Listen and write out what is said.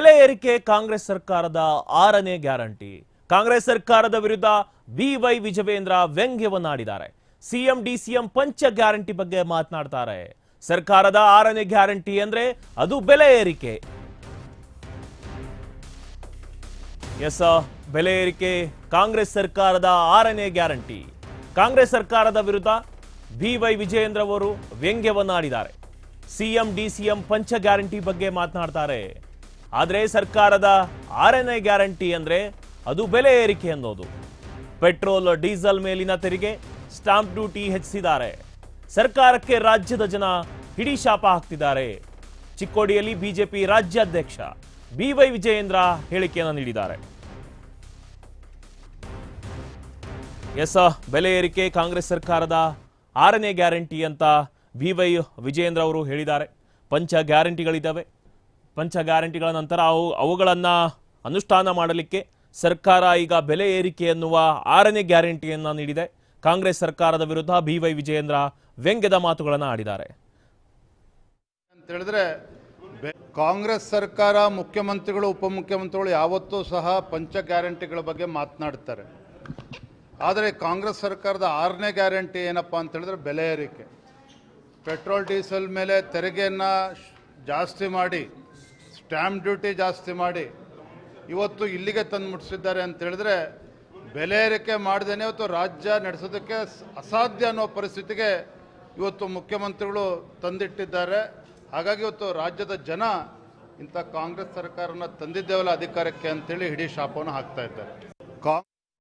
ಬೆಲೆ ಏರಿಕೆ ಕಾಂಗ್ರೆಸ್ ಸರ್ಕಾರದ 6ನೇ ಗ್ಯಾರಂಟಿ. ಕಾಂಗ್ರೆಸ್ ಸರ್ಕಾರದ ವಿರುದ್ಧ ಬಿವೈ ವಿಜಯೇಂದ್ರ ವ್ಯಂಗ್ಯವನ್ನಾಡಿದ್ದಾರೆ. ಸಿಎಂ ಡಿಸಿಎಂ ಪಂಚ ಗ್ಯಾರಂಟಿ ಬಗ್ಗೆ ಮಾತನಾಡ್ತಾರೆ. ಸರ್ಕಾರದ 6ನೇ ಗ್ಯಾರಂಟಿ ಅಂದ್ರೆ ಅದು ಬೆಲೆ ಏರಿಕೆ. ಎಸ್, ಬೆಲೆ ಏರಿಕೆ ಕಾಂಗ್ರೆಸ್ ಸರ್ಕಾರದ 6ನೇ ಗ್ಯಾರಂಟಿ. ಕಾಂಗ್ರೆಸ್ ಸರ್ಕಾರದ ವಿರುದ್ಧ ಬಿವೈ ವಿಜಯೇಂದ್ರ ಅವರು ವ್ಯಂಗ್ಯವನ್ನಾಡಿದ್ದಾರೆ. ಸಿಎಂ ಡಿಸಿಎಂ ಪಂಚ ಗ್ಯಾರಂಟಿ ಬಗ್ಗೆ ಮಾತನಾಡ್ತಾರೆ. ಆದರೆ ಸರ್ಕಾರದ 6ನೇ ಗ್ಯಾರಂಟಿ ಅಂದ್ರೆ ಅದು ಬೆಲೆ ಏರಿಕೆ ಅನ್ನೋದು. ಪೆಟ್ರೋಲ್ ಡೀಸೆಲ್ ಮೇಲಿನ ತೆರಿಗೆ, ಸ್ಟಾಂಪ್ ಡ್ಯೂಟಿ ಹೆಚ್ಚಿಸಿದ್ದಾರೆ. ಸರ್ಕಾರಕ್ಕೆ ರಾಜ್ಯದ ಜನ ಹಿಡಿ ಶಾಪ ಹಾಕ್ತಿದ್ದಾರೆ. ಚಿಕ್ಕೋಡಿಯಲ್ಲಿ ಬಿಜೆಪಿ ರಾಜ್ಯಾಧ್ಯಕ್ಷ ಬಿವೈ ವಿಜಯೇಂದ್ರ ಹೇಳಿಕೆಯನ್ನು ನೀಡಿದ್ದಾರೆ. ಎಸ್, ಬೆಲೆ ಏರಿಕೆ ಕಾಂಗ್ರೆಸ್ ಸರ್ಕಾರದ 6ನೇ ಗ್ಯಾರಂಟಿ ಅಂತ ಬಿವೈ ವಿಜಯೇಂದ್ರ ಅವರು ಹೇಳಿದ್ದಾರೆ. ಪಂಚ ಗ್ಯಾರಂಟಿಗಳಿದ್ದಾವೆ. ಪಂಚ ಗ್ಯಾರಂಟಿಗಳ ನಂತರ ಅವುಗಳನ್ನು ಅನುಷ್ಠಾನ ಮಾಡಲಿಕ್ಕೆ ಸರ್ಕಾರ ಈಗ ಬೆಲೆ ಏರಿಕೆ ಎನ್ನುವ 6ನೇ ಗ್ಯಾರಂಟಿಯನ್ನು ನೀಡಿದೆ. ಕಾಂಗ್ರೆಸ್ ಸರ್ಕಾರದ ವಿರುದ್ಧ ಬಿವೈ ವಿಜಯೇಂದ್ರ ವ್ಯಂಗ್ಯದ ಮಾತುಗಳನ್ನು ಆಡಿದ್ದಾರೆ. ಅಂತ ಹೇಳಿದ್ರೆ ಕಾಂಗ್ರೆಸ್ ಸರ್ಕಾರ, ಮುಖ್ಯಮಂತ್ರಿಗಳು, ಉಪಮುಖ್ಯಮಂತ್ರಿಗಳು ಯಾವತ್ತೂ ಸಹ ಪಂಚ ಗ್ಯಾರಂಟಿಗಳ ಬಗ್ಗೆ ಮಾತನಾಡ್ತಾರೆ. ಆದರೆ ಕಾಂಗ್ರೆಸ್ ಸರ್ಕಾರದ 6ನೇ ಗ್ಯಾರಂಟಿ ಏನಪ್ಪ ಅಂತ ಹೇಳಿದ್ರೆ ಬೆಲೆ ಏರಿಕೆ. ಪೆಟ್ರೋಲ್ ಡೀಸೆಲ್ ಮೇಲೆ ತೆರಿಗೆಯನ್ನು ಜಾಸ್ತಿ ಮಾಡಿ, ಸ್ಟ್ಯಾಂಪ್ ಡ್ಯೂಟಿ ಜಾಸ್ತಿ ಮಾಡಿ ಇವತ್ತು ಇಲ್ಲಿಗೆ ತಂದು ಮುಟ್ಟಿಸಿದ್ದಾರೆ ಅಂತ ಹೇಳಿದ್ರೆ, ಬೆಲೆ ಏರಿಕೆ ಮಾಡ್ದೇನೆ ಇವತ್ತು ರಾಜ್ಯ ನಡೆಸೋದಕ್ಕೆ ಅಸಾಧ್ಯ ಅನ್ನೋ ಪರಿಸ್ಥಿತಿಗೆ ಇವತ್ತು ಮುಖ್ಯಮಂತ್ರಿಗಳು ತಂದಿಟ್ಟಿದ್ದಾರೆ. ಹಾಗಾಗಿ ಇವತ್ತು ರಾಜ್ಯದ ಜನ ಇಂಥ ಕಾಂಗ್ರೆಸ್ ಸರ್ಕಾರನ ತಂದಿದ್ದೇವಲ್ಲ ಅಧಿಕಾರಕ್ಕೆ ಅಂತೇಳಿ ಹಿಡಿ ಶಾಪವನ್ನು ಹಾಕ್ತಾ ಇದ್ದಾರೆ.